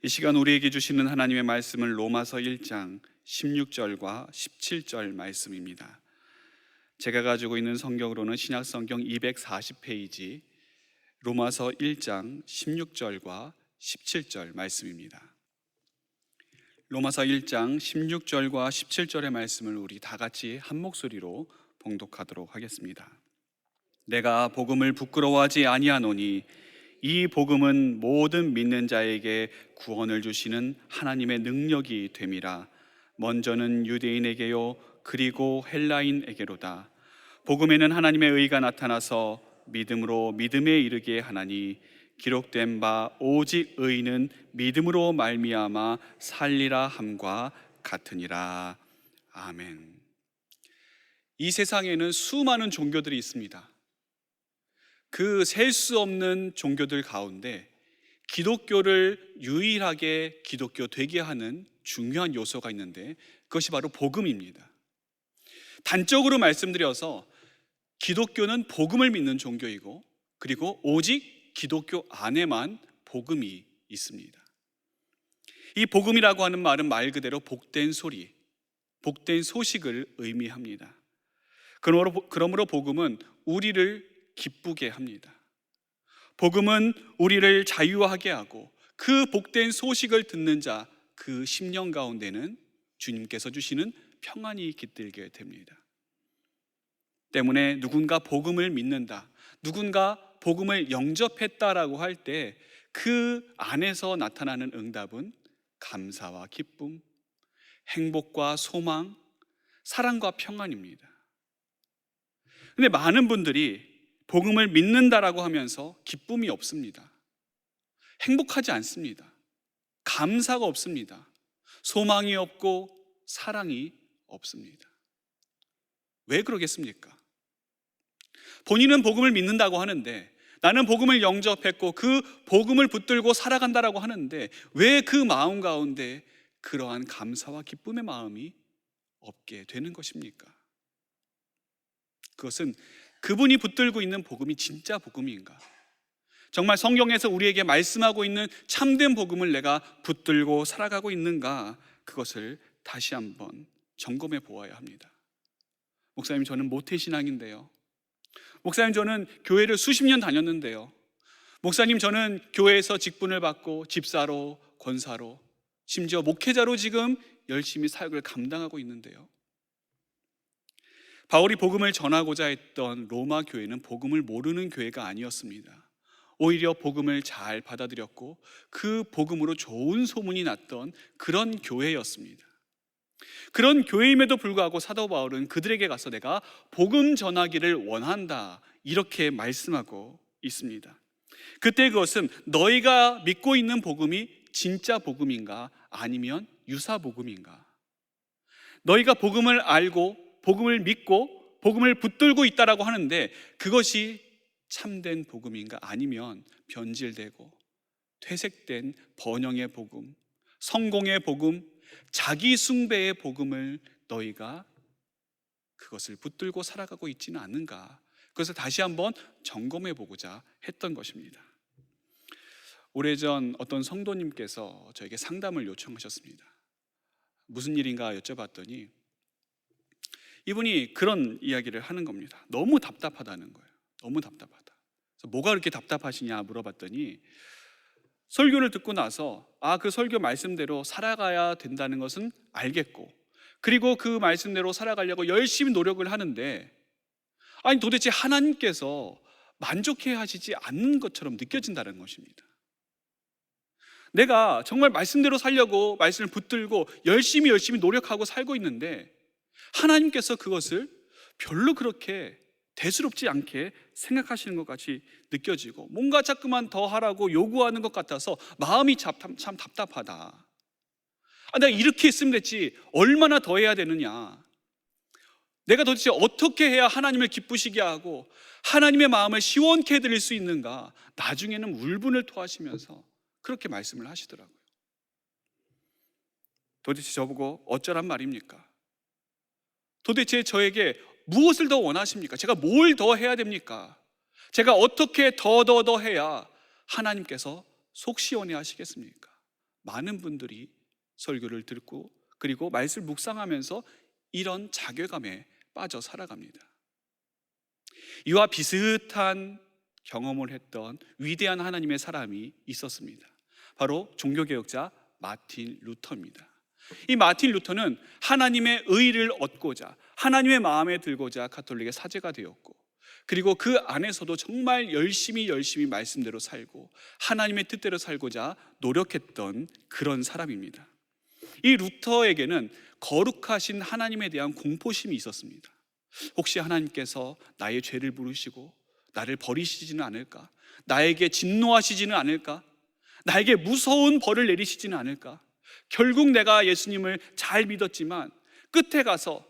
이 시간 우리에게 주시는 하나님의 말씀은 로마서 1장 16절과 17절 말씀입니다. 제가 가지고 있는 성경으로는 신약성경 240페이지 로마서 1장 16절과 17절 말씀입니다. 로마서 1장 16절과 17절의 말씀을 우리 다 같이 한 목소리로 봉독하도록 하겠습니다. 내가 복음을 부끄러워하지 아니하노니 이 복음은 모든 믿는 자에게 구원을 주시는 하나님의 능력이 됨이라. 먼저는 유대인에게요 그리고 헬라인에게로다. 복음에는 하나님의 의가 나타나서 믿음으로 믿음에 이르게 하나니 기록된 바 오직 의인은 믿음으로 말미암아 살리라 함과 같으니라. 아멘. 이 세상에는 수많은 종교들이 있습니다. 그 셀 수 없는 종교들 가운데 기독교를 유일하게 기독교 되게 하는 중요한 요소가 있는데 그것이 바로 복음입니다. 단적으로 말씀드려서 기독교는 복음을 믿는 종교이고 그리고 오직 기독교 안에만 복음이 있습니다. 이 복음이라고 하는 말은 말 그대로 복된 소리, 복된 소식을 의미합니다. 그러므로 복음은 우리를 기쁘게 합니다. 복음은 우리를 자유하게 하고 그 복된 소식을 듣는 자, 그 심령 가운데는 주님께서 주시는 평안이 깃들게 됩니다. 때문에 누군가 복음을 믿는다, 누군가 복음을 영접했다라고 할 때 그 안에서 나타나는 응답은 감사와 기쁨, 행복과 소망, 사랑과 평안입니다. 근데 많은 분들이 복음을 믿는다라고 하면서 기쁨이 없습니다. 행복하지 않습니다. 감사가 없습니다. 소망이 없고 사랑이 없습니다. 왜 그러겠습니까? 본인은 복음을 믿는다고 하는데, 나는 복음을 영접했고 그 복음을 붙들고 살아간다라고 하는데 왜 그 마음 가운데 그러한 감사와 기쁨의 마음이 없게 되는 것입니까? 그것은 그분이 붙들고 있는 복음이 진짜 복음인가? 정말 성경에서 우리에게 말씀하고 있는 참된 복음을 내가 붙들고 살아가고 있는가? 그것을 다시 한번 점검해 보아야 합니다. 목사님, 저는 모태신앙인데요. 목사님, 저는 교회를 수십 년 다녔는데요. 목사님, 저는 교회에서 직분을 받고 집사로, 권사로, 심지어 목회자로 지금 열심히 사역을 감당하고 있는데요. 바울이 복음을 전하고자 했던 로마 교회는 복음을 모르는 교회가 아니었습니다. 오히려 복음을 잘 받아들였고 그 복음으로 좋은 소문이 났던 그런 교회였습니다. 그런 교회임에도 불구하고 사도 바울은 그들에게 가서 내가 복음 전하기를 원한다, 이렇게 말씀하고 있습니다. 그때 그것은 너희가 믿고 있는 복음이 진짜 복음인가 아니면 유사 복음인가? 너희가 복음을 알고 복음을 믿고 복음을 붙들고 있다라고 하는데 그것이 참된 복음인가 아니면 변질되고 퇴색된 번영의 복음, 성공의 복음, 자기 숭배의 복음을 너희가 그것을 붙들고 살아가고 있지는 않는가? 그것을 다시 한번 점검해 보고자 했던 것입니다. 오래전 어떤 성도님께서 저에게 상담을 요청하셨습니다. 무슨 일인가 여쭤봤더니 이분이 그런 이야기를 하는 겁니다. 너무 답답하다는 거예요. 너무 답답하다. 그래서 뭐가 그렇게 답답하시냐 물어봤더니 설교를 듣고 나서 그 설교 말씀대로 살아가야 된다는 것은 알겠고 그리고 그 말씀대로 살아가려고 열심히 노력을 하는데 도대체 하나님께서 만족해 하시지 않는 것처럼 느껴진다는 것입니다. 내가 정말 말씀대로 살려고 말씀을 붙들고 열심히 노력하고 살고 있는데 하나님께서 그것을 별로 그렇게 대수롭지 않게 생각하시는 것 같이 느껴지고 뭔가 자꾸만 더 하라고 요구하는 것 같아서 마음이 참 답답하다. 내가 이렇게 했으면 됐지 얼마나 더 해야 되느냐, 내가 도대체 어떻게 해야 하나님을 기쁘시게 하고 하나님의 마음을 시원케 해드릴 수 있는가? 나중에는 울분을 토하시면서 그렇게 말씀을 하시더라고요. 도대체 저보고 어쩌란 말입니까? 도대체 저에게 무엇을 더 원하십니까? 제가 뭘 더 해야 됩니까? 제가 어떻게 더 해야 하나님께서 속 시원해 하시겠습니까? 많은 분들이 설교를 듣고 그리고 말씀을 묵상하면서 이런 자괴감에 빠져 살아갑니다. 이와 비슷한 경험을 했던 위대한 하나님의 사람이 있었습니다. 바로 종교개혁자 마틴 루터입니다. 이 마틴 루터는 하나님의 의를 얻고자, 하나님의 마음에 들고자 가톨릭의 사제가 되었고, 그리고 그 안에서도 정말 열심히 말씀대로 살고 하나님의 뜻대로 살고자 노력했던 그런 사람입니다. 이 루터에게는 거룩하신 하나님에 대한 공포심이 있었습니다. 혹시 하나님께서 나의 죄를 부르시고 나를 버리시지는 않을까? 나에게 진노하시지는 않을까? 나에게 무서운 벌을 내리시지는 않을까? 결국 내가 예수님을 잘 믿었지만 끝에 가서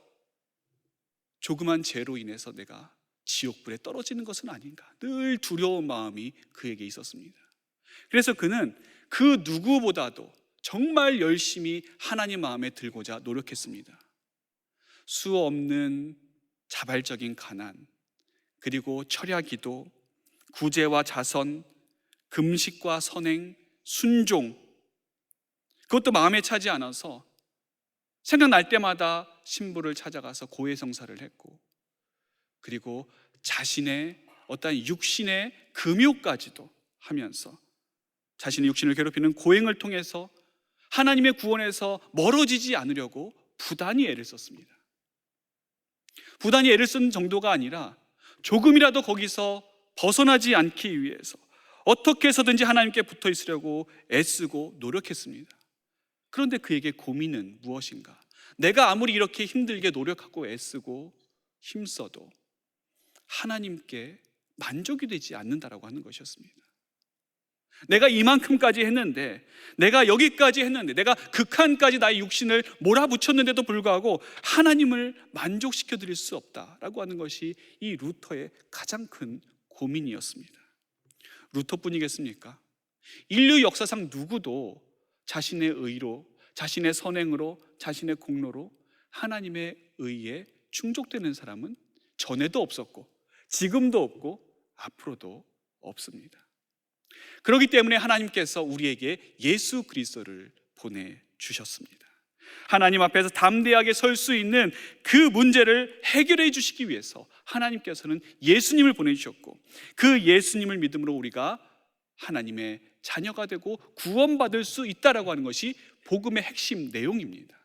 조그만 죄로 인해서 내가 지옥불에 떨어지는 것은 아닌가? 늘 두려운 마음이 그에게 있었습니다. 그래서 그는 그 누구보다도 정말 열심히 하나님 마음에 들고자 노력했습니다. 수 없는 자발적인 가난, 그리고 철야 기도, 구제와 자선, 금식과 선행, 순종, 그것도 마음에 차지 않아서 생각날 때마다 신부를 찾아가서 고해성사를 했고, 그리고 자신의 어떤 육신의 금요까지도 하면서 자신의 육신을 괴롭히는 고행을 통해서 하나님의 구원에서 멀어지지 않으려고 부단히 애를 썼습니다. 부단히 애를 쓴 정도가 아니라 조금이라도 거기서 벗어나지 않기 위해서 어떻게 해서든지 하나님께 붙어 있으려고 애쓰고 노력했습니다. 그런데 그에게 고민은 무엇인가? 내가 아무리 이렇게 힘들게 노력하고 애쓰고 힘써도 하나님께 만족이 되지 않는다라고 하는 것이었습니다. 내가 이만큼까지 했는데, 내가 여기까지 했는데, 내가 극한까지 나의 육신을 몰아붙였는데도 불구하고 하나님을 만족시켜 드릴 수 없다라고 하는 것이 이 루터의 가장 큰 고민이었습니다. 루터뿐이겠습니까? 인류 역사상 누구도 자신의 의로, 자신의 선행으로, 자신의 공로로 하나님의 의에 충족되는 사람은 전에도 없었고 지금도 없고 앞으로도 없습니다. 그렇기 때문에 하나님께서 우리에게 예수 그리스도를 보내주셨습니다. 하나님 앞에서 담대하게 설 수 있는 그 문제를 해결해 주시기 위해서 하나님께서는 예수님을 보내주셨고, 그 예수님을 믿음으로 우리가 하나님의 자녀가 되고 구원받을 수 있다라고 하는 것이 복음의 핵심 내용입니다.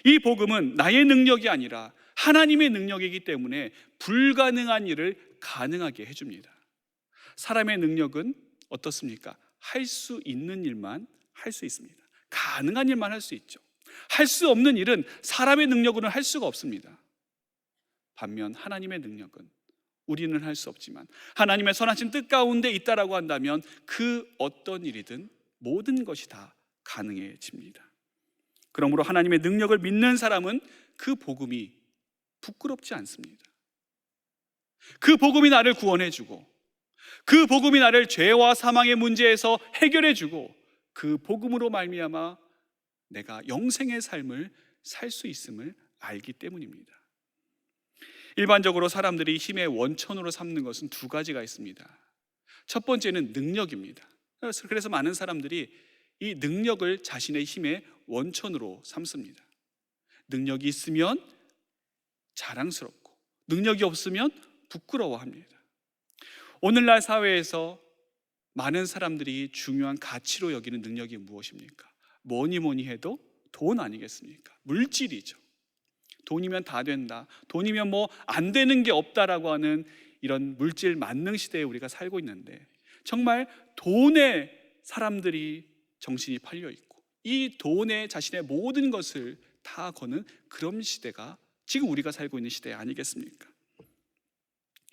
이 복음은 나의 능력이 아니라 하나님의 능력이기 때문에 불가능한 일을 가능하게 해줍니다. 사람의 능력은 어떻습니까? 할 수 있는 일만 할 수 있습니다. 가능한 일만 할 수 있죠. 할 수 없는 일은 사람의 능력으로는 할 수가 없습니다. 반면 하나님의 능력은 우리는 할 수 없지만 하나님의 선하신 뜻 가운데 있다라고 한다면 그 어떤 일이든 모든 것이 다 가능해집니다. 그러므로 하나님의 능력을 믿는 사람은 그 복음이 부끄럽지 않습니다. 그 복음이 나를 구원해주고, 그 복음이 나를 죄와 사망의 문제에서 해결해주고, 그 복음으로 말미암아 내가 영생의 삶을 살 수 있음을 알기 때문입니다. 일반적으로 사람들이 힘의 원천으로 삼는 것은 두 가지가 있습니다. 첫 번째는 능력입니다. 그래서 많은 사람들이 이 능력을 자신의 힘의 원천으로 삼습니다. 능력이 있으면 자랑스럽고 능력이 없으면 부끄러워합니다. 오늘날 사회에서 많은 사람들이 중요한 가치로 여기는 능력이 무엇입니까? 뭐니 해도 돈 아니겠습니까? 물질이죠. 돈이면 다 된다, 돈이면 뭐 안 되는 게 없다라고 하는 이런 물질 만능 시대에 우리가 살고 있는데, 정말 돈에 사람들이 정신이 팔려 있고 이 돈에 자신의 모든 것을 다 거는 그런 시대가 지금 우리가 살고 있는 시대 아니겠습니까?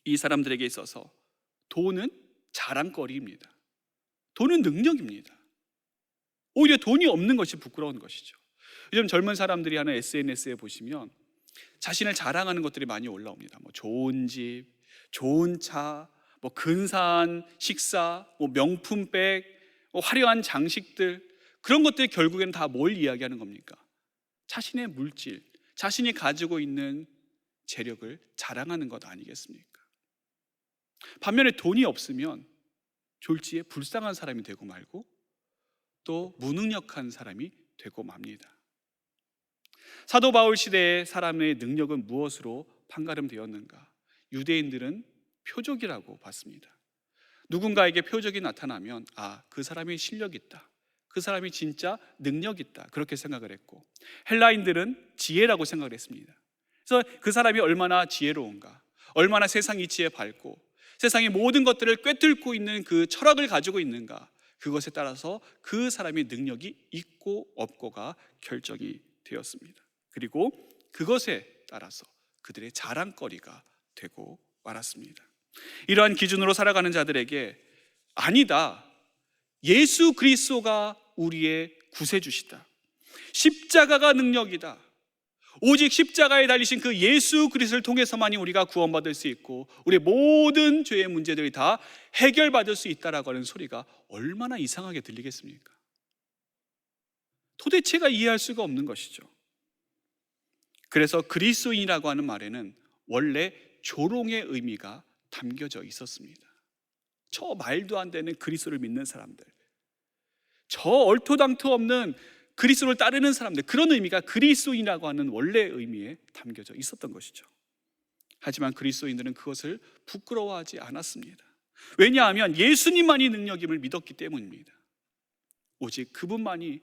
이 사람들에게 있어서 돈은 자랑거리입니다. 돈은 능력입니다. 오히려 돈이 없는 것이 부끄러운 것이죠. 요즘 젊은 사람들이 하는 SNS에 보시면 자신을 자랑하는 것들이 많이 올라옵니다. 뭐 좋은 집, 좋은 차, 뭐 근사한 식사, 뭐 명품백, 뭐 화려한 장식들, 그런 것들이 결국에는 다 뭘 이야기하는 겁니까? 자신의 물질, 자신이 가지고 있는 재력을 자랑하는 것 아니겠습니까? 반면에 돈이 없으면 졸지에 불쌍한 사람이 되고 말고, 또 무능력한 사람이 되고 맙니다. 사도 바울 시대의 사람의 능력은 무엇으로 판가름되었는가? 유대인들은 표적이라고 봤습니다. 누군가에게 표적이 나타나면 그 사람이 실력 있다, 그 사람이 진짜 능력 있다, 그렇게 생각을 했고, 헬라인들은 지혜라고 생각을 했습니다. 그래서 그 사람이 얼마나 지혜로운가, 얼마나 세상 이치에 밝고 세상의 모든 것들을 꿰뚫고 있는 그 철학을 가지고 있는가, 그것에 따라서 그 사람의 능력이 있고 없고가 결정이 되었습니다. 그리고 그것에 따라서 그들의 자랑거리가 되고 말았습니다. 이러한 기준으로 살아가는 자들에게 아니다, 예수 그리스도가 우리의 구세주시다, 십자가가 능력이다, 오직 십자가에 달리신 그 예수 그리스도를 통해서만이 우리가 구원받을 수 있고 우리의 모든 죄의 문제들이 다 해결받을 수 있다라고 하는 소리가 얼마나 이상하게 들리겠습니까? 도대체가 이해할 수가 없는 것이죠. 그래서 그리스도인이라고 하는 말에는 원래 조롱의 의미가 담겨져 있었습니다. 저 말도 안 되는 그리스도를 믿는 사람들, 저 얼토당토 없는 그리스도를 따르는 사람들, 그런 의미가 그리스도인이라고 하는 원래 의미에 담겨져 있었던 것이죠. 하지만 그리스도인들은 그것을 부끄러워하지 않았습니다. 왜냐하면 예수님만이 능력임을 믿었기 때문입니다. 오직 그분만이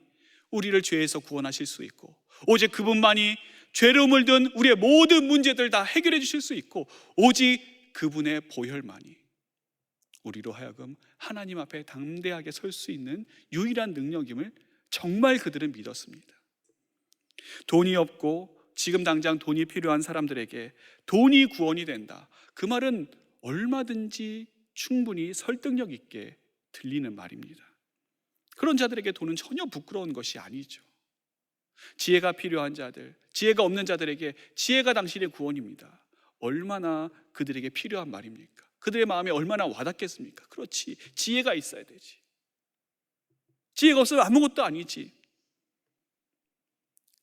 우리를 죄에서 구원하실 수 있고, 오직 그분만이 죄로 물든 우리의 모든 문제들 다 해결해 주실 수 있고, 오직 그분의 보혈만이 우리로 하여금 하나님 앞에 담대하게 설 수 있는 유일한 능력임을 정말 그들은 믿었습니다. 돈이 없고 지금 당장 돈이 필요한 사람들에게 돈이 구원이 된다, 그 말은 얼마든지 충분히 설득력 있게 들리는 말입니다. 그런 자들에게 돈은 전혀 부끄러운 것이 아니죠. 지혜가 필요한 자들, 지혜가 없는 자들에게 지혜가 당신의 구원입니다. 얼마나 그들에게 필요한 말입니까? 그들의 마음에 얼마나 와닿겠습니까? 그렇지, 지혜가 있어야 되지. 지혜가 없으면 아무것도 아니지.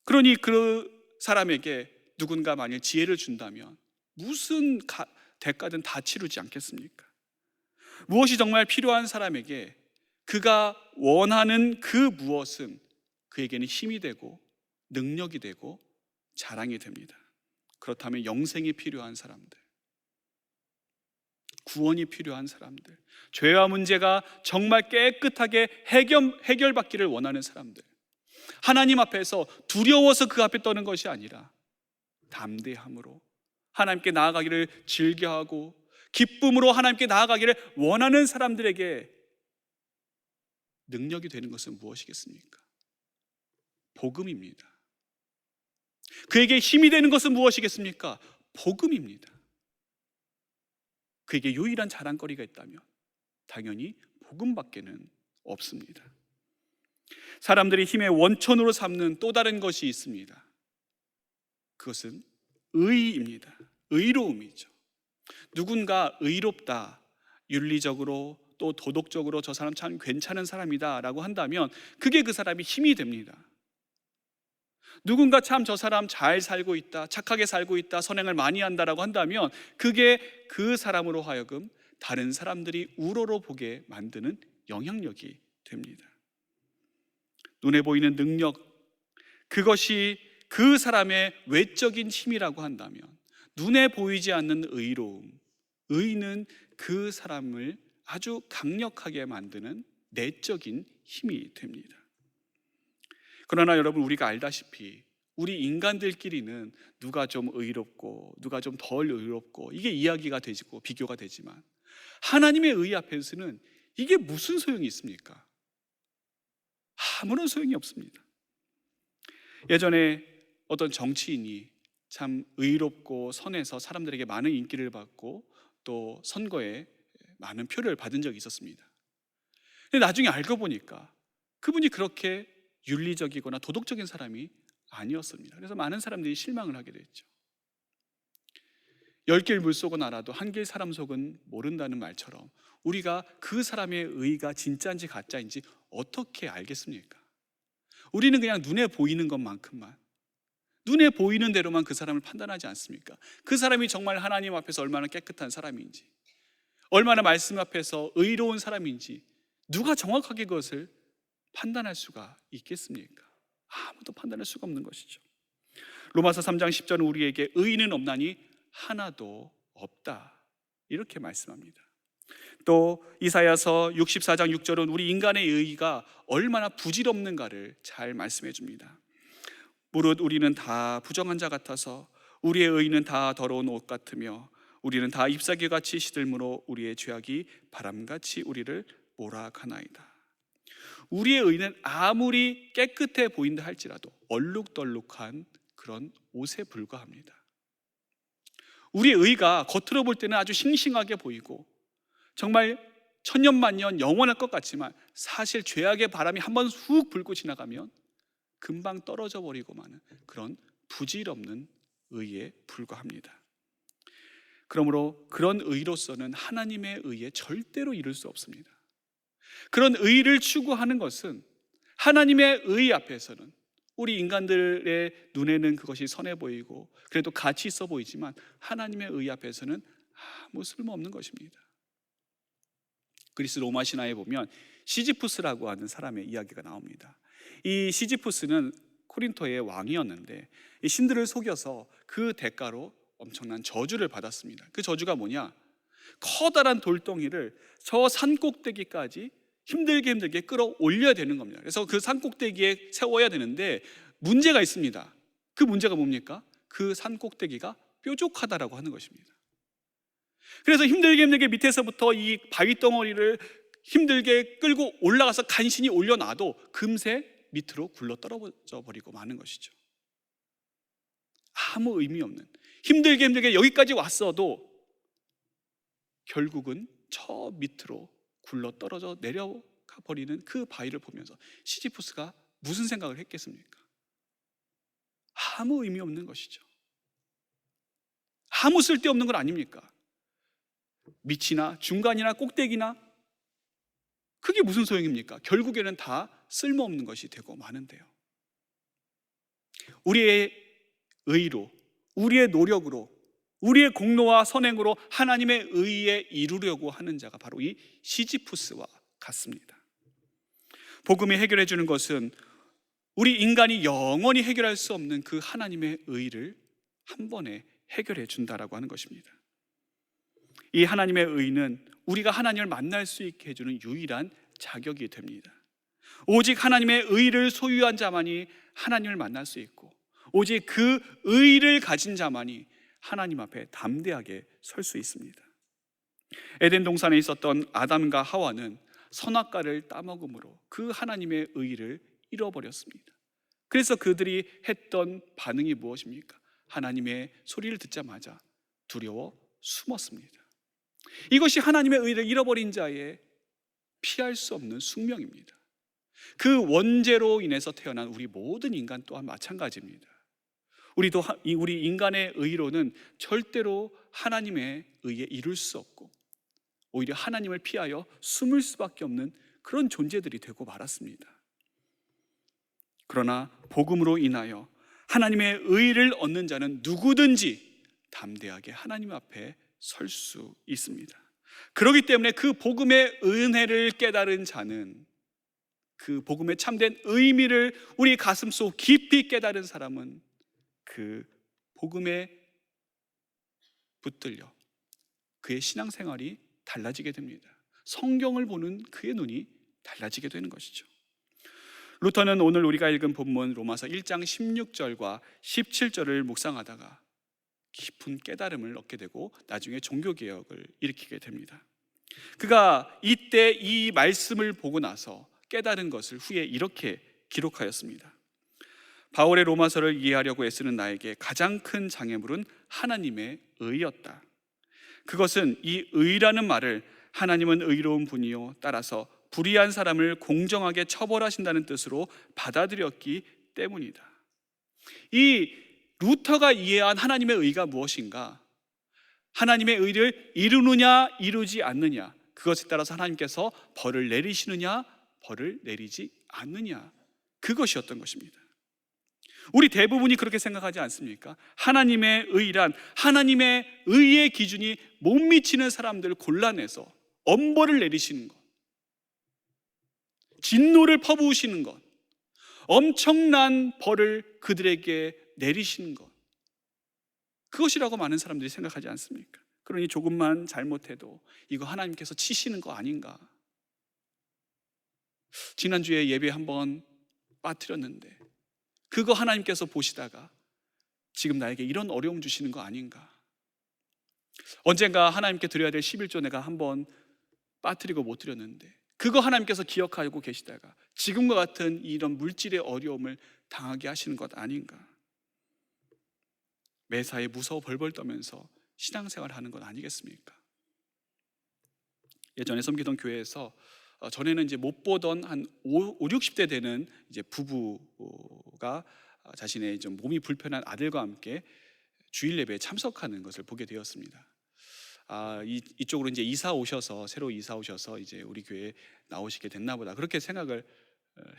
그러니 그 사람에게 누군가 만일 지혜를 준다면 무슨 대가든 다 치르지 않겠습니까? 무엇이 정말 필요한 사람에게 그가 원하는 그 무엇은 그에게는 힘이 되고 능력이 되고 자랑이 됩니다. 그렇다면 영생이 필요한 사람들, 구원이 필요한 사람들, 죄와 문제가 정말 깨끗하게 해결받기를 원하는 사람들, 하나님 앞에서 두려워서 그 앞에 떠는 것이 아니라 담대함으로 하나님께 나아가기를 즐겨하고 기쁨으로 하나님께 나아가기를 원하는 사람들에게 능력이 되는 것은 무엇이겠습니까? 복음입니다. 그에게 힘이 되는 것은 무엇이겠습니까? 복음입니다. 그에게 유일한 자랑거리가 있다면 당연히 복음밖에는 없습니다. 사람들이 힘의 원천으로 삼는 또 다른 것이 있습니다. 그것은 의입니다. 의로움이죠. 누군가 의롭다, 윤리적으로 또 도덕적으로 저 사람 참 괜찮은 사람이다 라고 한다면 그게 그 사람이 힘이 됩니다. 누군가 참 저 사람 잘 살고 있다, 착하게 살고 있다, 선행을 많이 한다라고 한다면 그게 그 사람으로 하여금 다른 사람들이 우러러보게 만드는 영향력이 됩니다. 눈에 보이는 능력, 그것이 그 사람의 외적인 힘이라고 한다면 눈에 보이지 않는 의로움, 의는 그 사람을 아주 강력하게 만드는 내적인 힘이 됩니다. 그러나 여러분, 우리가 알다시피 우리 인간들끼리는 누가 좀 의롭고 누가 좀 덜 의롭고 이게 이야기가 되고 비교가 되지만 하나님의 의 앞에서는 이게 무슨 소용이 있습니까? 아무런 소용이 없습니다. 예전에 어떤 정치인이 참 의롭고 선해서 사람들에게 많은 인기를 받고 또 선거에 많은 표를 받은 적이 있었습니다. 근데 나중에 알고 보니까 그분이 그렇게 윤리적이거나 도덕적인 사람이 아니었습니다. 그래서 많은 사람들이 실망을 하게 됐죠. 10길 물속은 알아도 한 길 사람 속은 모른다는 말처럼 우리가 그 사람의 의가 진짜인지 가짜인지 어떻게 알겠습니까? 우리는 그냥 눈에 보이는 것만큼만, 눈에 보이는 대로만 그 사람을 판단하지 않습니까? 그 사람이 정말 하나님 앞에서 얼마나 깨끗한 사람인지, 얼마나 말씀 앞에서 의로운 사람인지 누가 정확하게 그것을 판단할 수가 있겠습니까? 아무도 판단할 수가 없는 것이죠. 로마서 3장 10절은 우리에게 의인은 없나니 하나도 없다, 이렇게 말씀합니다. 또 이사야서 64장 6절은 우리 인간의 의의가 얼마나 부질없는가를 잘 말씀해 줍니다. 무릇 우리는 다 부정한 자 같아서 우리의 의의는 다 더러운 옷 같으며 우리는 다 잎사귀같이 시들므로 우리의 죄악이 바람같이 우리를 몰아가나이다. 우리의 의는 아무리 깨끗해 보인다 할지라도 얼룩덜룩한 그런 옷에 불과합니다. 우리의 의가 겉으로 볼 때는 아주 싱싱하게 보이고 정말 천년만년 영원할 것 같지만 사실 죄악의 바람이 한번 훅 불고 지나가면 금방 떨어져 버리고 마는 그런 부질없는 의에 불과합니다. 그러므로 그런 의로서는 하나님의 의에 절대로 이룰 수 없습니다. 그런 의를 추구하는 것은 하나님의 의 앞에서는 우리 인간들의 눈에는 그것이 선해 보이고 그래도 가치 있어 보이지만 하나님의 의 앞에서는 아무 쓸모없는 것입니다. 그리스 로마 신화에 보면 시지푸스라고 하는 사람의 이야기가 나옵니다. 이 시지푸스는 코린토의 왕이었는데 이 신들을 속여서 그 대가로 엄청난 저주를 받았습니다. 그 저주가 뭐냐? 커다란 돌덩이를 저 산꼭대기까지 힘들게 끌어올려야 되는 겁니다. 그래서 그 산꼭대기에 세워야 되는데 문제가 있습니다. 그 문제가 뭡니까? 그 산꼭대기가 뾰족하다라고 하는 것입니다. 그래서 힘들게 밑에서부터 이 바위 덩어리를 힘들게 끌고 올라가서 간신히 올려놔도 금세 밑으로 굴러 떨어져 버리고 마는 것이죠. 아무 의미 없는, 힘들게 여기까지 왔어도 결국은 저 밑으로 굴러 떨어져 내려가 버리는 그 바위를 보면서 시지푸스가 무슨 생각을 했겠습니까? 아무 의미 없는 것이죠. 아무 쓸데없는 건 아닙니까? 밑이나 중간이나 꼭대기나 그게 무슨 소용입니까? 결국에는 다 쓸모없는 것이 되고 마는데요. 우리의 의로, 우리의 노력으로, 우리의 공로와 선행으로 하나님의 의에 이루려고 하는 자가 바로 이 시지푸스와 같습니다. 복음이 해결해 주는 것은 우리 인간이 영원히 해결할 수 없는 그 하나님의 의를 한 번에 해결해 준다라고 하는 것입니다. 이 하나님의 의는 우리가 하나님을 만날 수 있게 해주는 유일한 자격이 됩니다. 오직 하나님의 의를 소유한 자만이 하나님을 만날 수 있고 오직 그 의를 가진 자만이 하나님 앞에 담대하게 설 수 있습니다. 에덴 동산에 있었던 아담과 하와는 선악과를 따먹음으로 그 하나님의 의를 잃어버렸습니다. 그래서 그들이 했던 반응이 무엇입니까? 하나님의 소리를 듣자마자 두려워 숨었습니다. 이것이 하나님의 의를 잃어버린 자의 피할 수 없는 숙명입니다. 그 원죄로 인해서 태어난 우리 모든 인간 또한 마찬가지입니다. 우리 인간의 의로는 절대로 하나님의 의에 이룰 수 없고 오히려 하나님을 피하여 숨을 수밖에 없는 그런 존재들이 되고 말았습니다. 그러나 복음으로 인하여 하나님의 의를 얻는 자는 누구든지 담대하게 하나님 앞에 설 수 있습니다. 그렇기 때문에 그 복음의 은혜를 깨달은 자는, 그 복음의 참된 의미를 우리 가슴속 깊이 깨달은 사람은 그 복음에 붙들려 그의 신앙생활이 달라지게 됩니다. 성경을 보는 그의 눈이 달라지게 되는 것이죠. 루터는 오늘 우리가 읽은 본문 로마서 1장 16절과 17절을 묵상하다가 깊은 깨달음을 얻게 되고 나중에 종교개혁을 일으키게 됩니다. 그가 이때 이 말씀을 보고 나서 깨달은 것을 후에 이렇게 기록하였습니다. 바울의 로마서를 이해하려고 애쓰는 나에게 가장 큰 장애물은 하나님의 의였다. 그것은 이 의라는 말을 하나님은 의로운 분이요 따라서 불의한 사람을 공정하게 처벌하신다는 뜻으로 받아들였기 때문이다. 이 루터가 이해한 하나님의 의가 무엇인가? 하나님의 의를 이루느냐 이루지 않느냐, 그것에 따라서 하나님께서 벌을 내리시느냐 벌을 내리지 않느냐, 그것이었던 것입니다. 우리 대부분이 그렇게 생각하지 않습니까? 하나님의 의란 하나님의 의의 기준이 못 미치는 사람들을 골라내서 엄벌을 내리시는 것, 진노를 퍼부으시는 것, 엄청난 벌을 그들에게 내리시는 것, 그것이라고 많은 사람들이 생각하지 않습니까? 그러니 조금만 잘못해도 이거 하나님께서 치시는 거 아닌가? 지난주에 예배 한번 빠뜨렸는데 그거 하나님께서 보시다가 지금 나에게 이런 어려움 주시는 거 아닌가? 언젠가 하나님께 드려야 될 11조 내가 한번 빠뜨리고 못 드렸는데 그거 하나님께서 기억하고 계시다가 지금과 같은 이런 물질의 어려움을 당하게 하시는 것 아닌가? 매사에 무서워 벌벌 떠면서 신앙생활 하는 것 아니겠습니까? 예전에 섬기던 교회에서 전에는 이제 못 보던 한 60대 되는 이제 부부가 자신의 좀 몸이 불편한 아들과 함께 주일 예배에 참석하는 것을 보게 되었습니다. 이쪽으로 이제 새로 이사 오셔서 이제 우리 교회에 나오시게 됐나 보다, 그렇게 생각을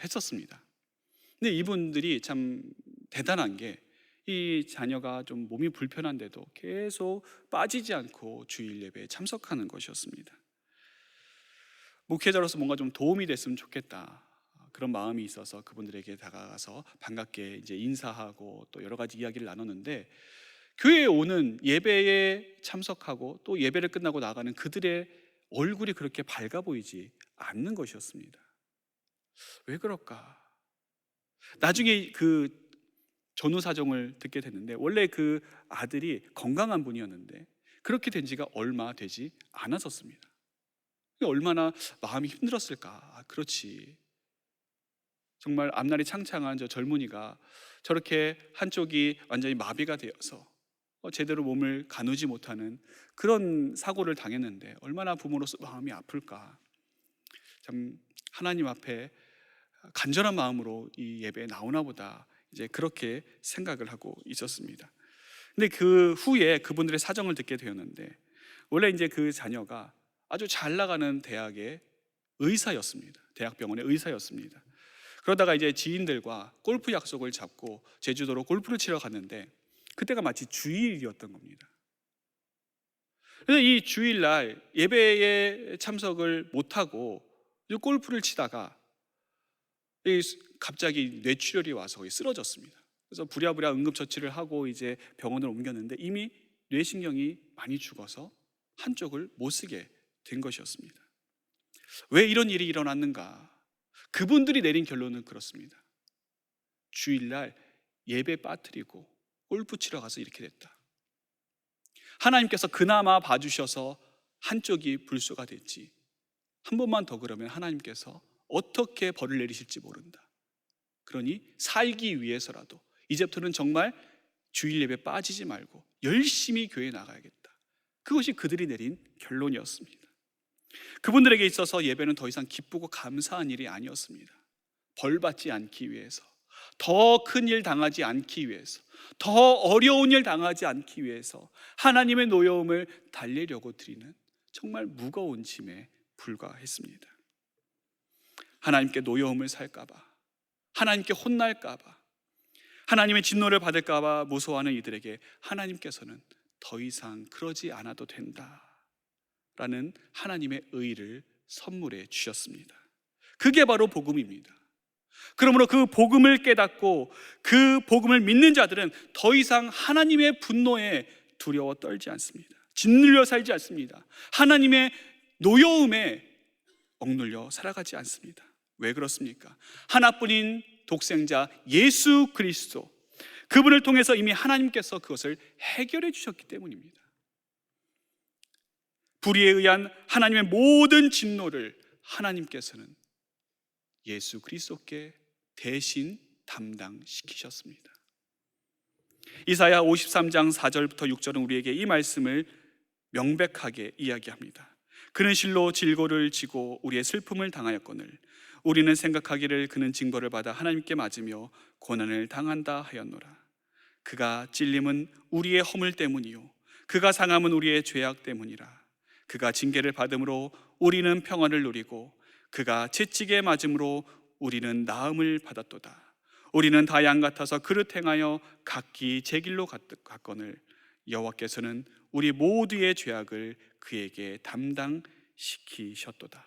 했었습니다. 근데 이분들이 참 대단한 게 이 자녀가 좀 몸이 불편한데도 계속 빠지지 않고 주일 예배에 참석하는 것이었습니다. 목회자로서 뭔가 좀 도움이 됐으면 좋겠다, 그런 마음이 있어서 그분들에게 다가가서 반갑게 이제 인사하고 또 여러 가지 이야기를 나눴는데, 교회에 오는 예배에 참석하고 또 예배를 끝나고 나가는 그들의 얼굴이 그렇게 밝아 보이지 않는 것이었습니다. 왜 그럴까? 나중에 그 전후 사정을 듣게 됐는데, 원래 그 아들이 건강한 분이었는데 그렇게 된 지가 얼마 되지 않았었습니다. 얼마나 마음이 힘들었을까? 그렇지, 정말 앞날이 창창한 저 젊은이가 저렇게 한쪽이 완전히 마비가 되어서 제대로 몸을 가누지 못하는 그런 사고를 당했는데 얼마나 부모로서 마음이 아플까? 참 하나님 앞에 간절한 마음으로 이 예배에 나오나 보다, 이제 그렇게 생각을 하고 있었습니다. 근데 그 후에 그분들의 사정을 듣게 되었는데, 원래 이제 그 자녀가 아주 잘 나가는 대학의 의사였습니다. 대학병원의 의사였습니다. 그러다가 이제 지인들과 골프 약속을 잡고 제주도로 골프를 치러 갔는데 그때가 마치 주일이었던 겁니다. 그래서 이 주일날 예배에 참석을 못하고 골프를 치다가 갑자기 뇌출혈이 와서 쓰러졌습니다. 그래서 부랴부랴 응급처치를 하고 이제 병원을 옮겼는데 이미 뇌신경이 많이 죽어서 한쪽을 못 쓰게 된 것이었습니다. 왜 이런 일이 일어났는가? 그분들이 내린 결론은 그렇습니다. 주일날 예배 빠뜨리고 골프 치러 가서 이렇게 됐다. 하나님께서 그나마 봐주셔서 한쪽이 불소가 됐지, 한 번만 더 그러면 하나님께서 어떻게 벌을 내리실지 모른다. 그러니 살기 위해서라도 이제부터는 정말 주일 예배 빠지지 말고 열심히 교회에 나가야겠다. 그것이 그들이 내린 결론이었습니다. 그분들에게 있어서 예배는 더 이상 기쁘고 감사한 일이 아니었습니다. 벌 받지 않기 위해서, 더 큰 일 당하지 않기 위해서, 더 어려운 일 당하지 않기 위해서 하나님의 노여움을 달래려고 드리는 정말 무거운 짐에 불과했습니다. 하나님께 노여움을 살까봐, 하나님께 혼날까봐, 하나님의 진노를 받을까봐 무서워하는 이들에게 하나님께서는 더 이상 그러지 않아도 된다라는 하나님의 의를 선물해 주셨습니다. 그게 바로 복음입니다. 그러므로 그 복음을 깨닫고 그 복음을 믿는 자들은 더 이상 하나님의 분노에 두려워 떨지 않습니다. 짓눌려 살지 않습니다. 하나님의 노여움에 억눌려 살아가지 않습니다. 왜 그렇습니까? 하나뿐인 독생자 예수 그리스도, 그분을 통해서 이미 하나님께서 그것을 해결해 주셨기 때문입니다. 불의에 의한 하나님의 모든 진노를 하나님께서는 예수 그리스도께 대신 담당시키셨습니다. 이사야 53장 4절부터 6절은 우리에게 이 말씀을 명백하게 이야기합니다. 그는 실로 질고를 지고 우리의 슬픔을 당하였거늘 우리는 생각하기를 그는 징벌을 받아 하나님께 맞으며 고난을 당한다 하였노라. 그가 찔림은 우리의 허물 때문이요 그가 상함은 우리의 죄악 때문이라. 그가 징계를 받음으로 우리는 평안을 누리고 그가 채찍에 맞음으로 우리는 나음을 받았도다. 우리는 다 양 같아서 그릇 행하여 각기 제 길로 갔거늘 여호와께서는 우리 모두의 죄악을 그에게 담당시키셨도다.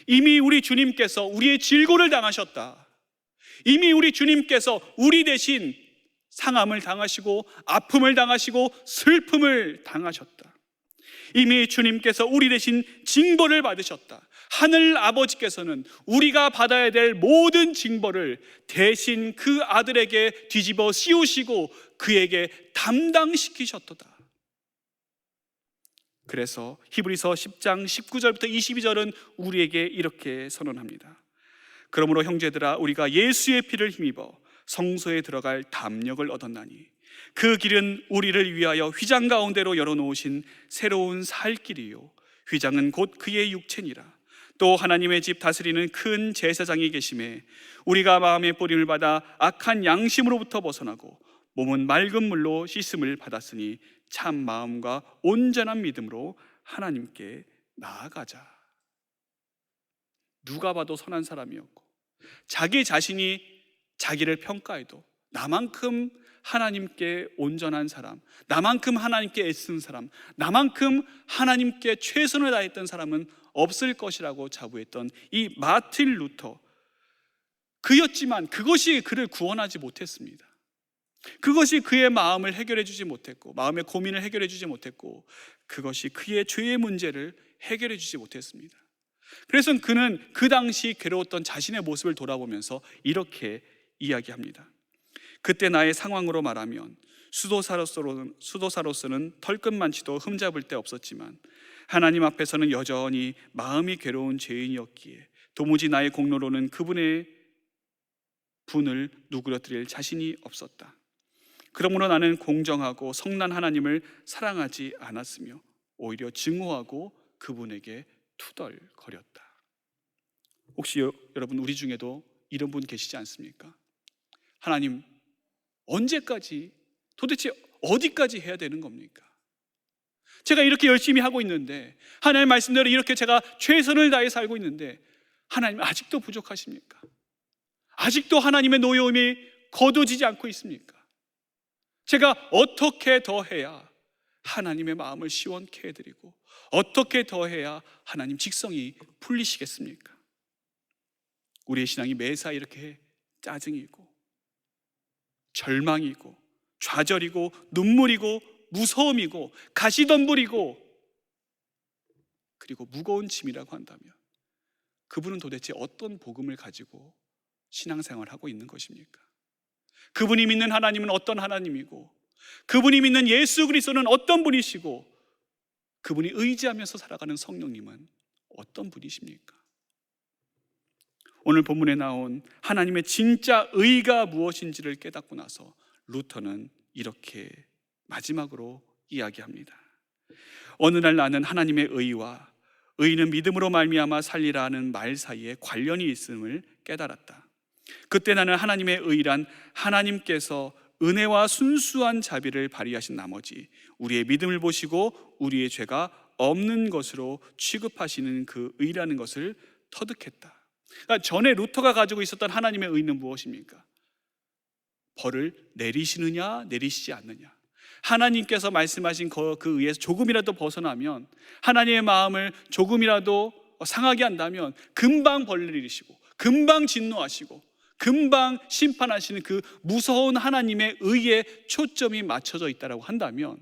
이미 우리 주님께서 우리의 질고를 당하셨다. 이미 우리 주님께서 우리 대신 상함을 당하시고 아픔을 당하시고 슬픔을 당하셨다. 이미 주님께서 우리 대신 징벌을 받으셨다. 하늘 아버지께서는 우리가 받아야 될 모든 징벌을 대신 그 아들에게 뒤집어 씌우시고 그에게 담당시키셨도다. 그래서 히브리서 10장 19절부터 22절은 우리에게 이렇게 선언합니다. 그러므로 형제들아, 우리가 예수의 피를 힘입어 성소에 들어갈 담력을 얻었나니 그 길은 우리를 위하여 휘장 가운데로 열어놓으신 새로운 살 길이요 휘장은 곧 그의 육체니라. 또 하나님의 집 다스리는 큰 제사장이 계심에 우리가 마음의 뿌림을 받아 악한 양심으로부터 벗어나고 몸은 맑은 물로 씻음을 받았으니 참 마음과 온전한 믿음으로 하나님께 나아가자. 누가 봐도 선한 사람이었고 자기 자신이 자기를 평가해도 나만큼 하나님께 온전한 사람, 나만큼 하나님께 애쓴 사람, 나만큼 하나님께 최선을 다했던 사람은 없을 것이라고 자부했던 이 마틴 루터, 그였지만 그것이 그를 구원하지 못했습니다. 그것이 그의 마음을 해결해 주지 못했고, 마음의 고민을 해결해 주지 못했고, 그것이 그의 죄의 문제를 해결해 주지 못했습니다. 그래서 그는 그 당시 괴로웠던 자신의 모습을 돌아보면서 이렇게 이야기합니다. 그때 나의 상황으로 말하면 수도사로서는 털끝만치도 흠잡을 데 없었지만 하나님 앞에서는 여전히 마음이 괴로운 죄인이었기에 도무지 나의 공로로는 그분의 분을 누그러뜨릴 자신이 없었다. 그러므로 나는 공정하고 성난 하나님을 사랑하지 않았으며 오히려 증오하고 그분에게 투덜거렸다. 혹시 여러분 우리 중에도 이런 분 계시지 않습니까? 하나님, 언제까지, 도대체 어디까지 해야 되는 겁니까? 제가 이렇게 열심히 하고 있는데, 하나님 말씀대로 이렇게 제가 최선을 다해 살고 있는데 하나님 아직도 부족하십니까? 아직도 하나님의 노여움이 거두지지 않고 있습니까? 제가 어떻게 더 해야 하나님의 마음을 시원케 해드리고 어떻게 더 해야 하나님 직성이 풀리시겠습니까? 우리의 신앙이 매사 이렇게 짜증이고 절망이고 좌절이고 눈물이고 무서움이고 가시덤불이고 그리고 무거운 짐이라고 한다면 그분은 도대체 어떤 복음을 가지고 신앙생활을 하고 있는 것입니까? 그분이 믿는 하나님은 어떤 하나님이고 그분이 믿는 예수 그리스도는 어떤 분이시고 그분이 의지하면서 살아가는 성령님은 어떤 분이십니까? 오늘 본문에 나온 하나님의 진짜 의가 무엇인지를 깨닫고 나서 루터는 이렇게 마지막으로 이야기합니다. 어느 날 나는 하나님의 의와 의는 믿음으로 말미암아 살리라 하는 말 사이에 관련이 있음을 깨달았다. 그때 나는 하나님의 의란 하나님께서 은혜와 순수한 자비를 발휘하신 나머지 우리의 믿음을 보시고 우리의 죄가 없는 것으로 취급하시는 그 의라는 것을 터득했다. 그러니까 전에 루터가 가지고 있었던 하나님의 의는 무엇입니까? 벌을 내리시느냐 내리시지 않느냐, 하나님께서 말씀하신 그 의에서 조금이라도 벗어나면, 하나님의 마음을 조금이라도 상하게 한다면 금방 벌을 내리시고 금방 진노하시고 금방 심판하시는 그 무서운 하나님의 의에 초점이 맞춰져 있다고 한다면,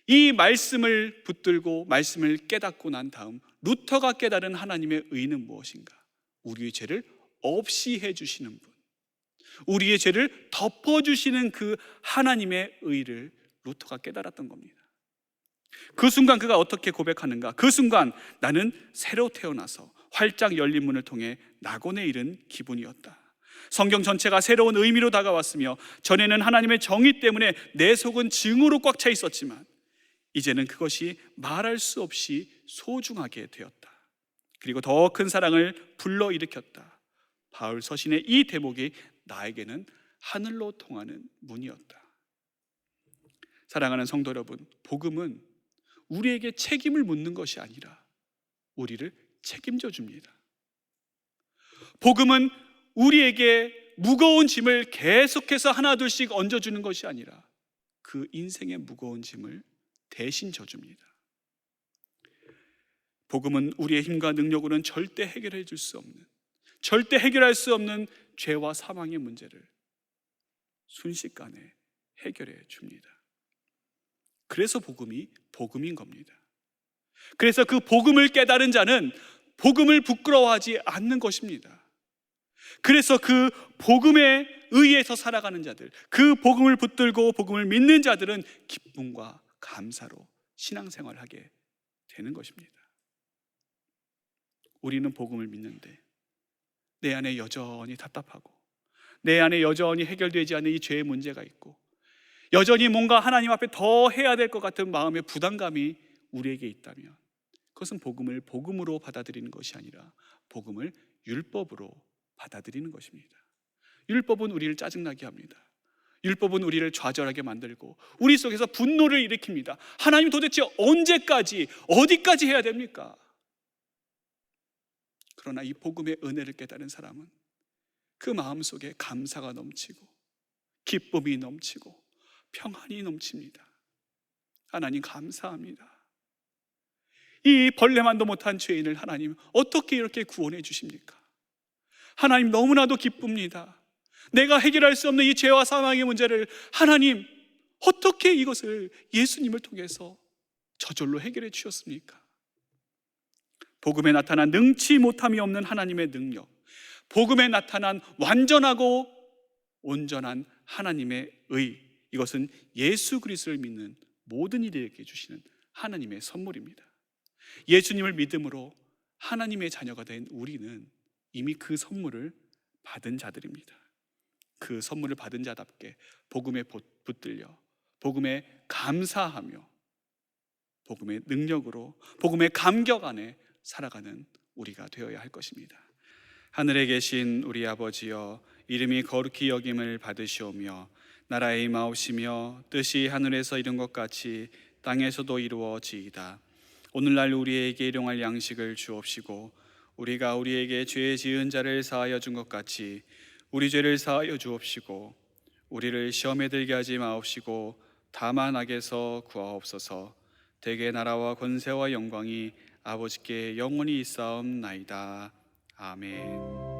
이 말씀을 붙들고 말씀을 깨닫고 난 다음 루터가 깨달은 하나님의 의는 무엇인가? 우리의 죄를 없이 해주시는 분, 우리의 죄를 덮어주시는 그 하나님의 의를 루터가 깨달았던 겁니다. 그 순간 그가 어떻게 고백하는가? 그 순간 나는 새로 태어나서 활짝 열린 문을 통해 낙원에 이른 기분이었다. 성경 전체가 새로운 의미로 다가왔으며 전에는 하나님의 정의 때문에 내 속은 증오로 꽉 차 있었지만 이제는 그것이 말할 수 없이 소중하게 되었다. 그리고 더 큰 사랑을 불러일으켰다. 바울 서신의 이 대목이 나에게는 하늘로 통하는 문이었다. 사랑하는 성도 여러분, 복음은 우리에게 책임을 묻는 것이 아니라 우리를 책임져 줍니다. 복음은 우리에게 무거운 짐을 계속해서 하나둘씩 얹어주는 것이 아니라 그 인생의 무거운 짐을 대신 져줍니다. 복음은 우리의 힘과 능력으로는 절대 해결해 줄 수 없는, 절대 해결할 수 없는 죄와 사망의 문제를 순식간에 해결해 줍니다. 그래서 복음이 복음인 겁니다. 그래서 그 복음을 깨달은 자는 복음을 부끄러워하지 않는 것입니다. 그래서 그 복음에 의해서 살아가는 자들, 그 복음을 붙들고 복음을 믿는 자들은 기쁨과 감사로 신앙생활을 하게 되는 것입니다. 우리는 복음을 믿는데 내 안에 여전히 답답하고 내 안에 여전히 해결되지 않는 이 죄의 문제가 있고 여전히 뭔가 하나님 앞에 더 해야 될 것 같은 마음의 부담감이 우리에게 있다면 그것은 복음을 복음으로 받아들이는 것이 아니라 복음을 율법으로 받아들이는 것입니다. 율법은 우리를 짜증나게 합니다. 율법은 우리를 좌절하게 만들고 우리 속에서 분노를 일으킵니다. 하나님 도대체 언제까지 어디까지 해야 됩니까? 그러나 이 복음의 은혜를 깨달은 사람은 그 마음속에 감사가 넘치고 기쁨이 넘치고 평안이 넘칩니다. 하나님 감사합니다. 이 벌레만도 못한 죄인을 하나님 어떻게 이렇게 구원해 주십니까? 하나님 너무나도 기쁩니다. 내가 해결할 수 없는 이 죄와 사망의 문제를 하나님 어떻게 이것을 예수님을 통해서 저절로 해결해 주셨습니까? 복음에 나타난 능치 못함이 없는 하나님의 능력, 복음에 나타난 완전하고 온전한 하나님의 의, 이것은 예수 그리스도를 믿는 모든 이들에게 주시는 하나님의 선물입니다. 예수님을 믿음으로 하나님의 자녀가 된 우리는 이미 그 선물을 받은 자들입니다. 그 선물을 받은 자답게 복음에 붙들려 복음에 감사하며 복음의 능력으로 복음의 감격 안에 살아가는 우리가 되어야 할 것입니다. 하늘에 계신 우리 아버지여, 이름이 거룩히 여김을 받으시오며 나라의 임하옵시며 뜻이 하늘에서 이룬 것 같이 땅에서도 이루어지이다. 오늘날 우리에게 일용할 양식을 주옵시고 우리가 우리에게 죄 지은 자를 사하여 준 것 같이 우리 죄를 사하여 주옵시고 우리를 시험에 들게 하지 마옵시고 다만 악에서 구하옵소서. 대개 나라와 권세와 영광이 아버지께 영원히 있사옵나이다. 아멘.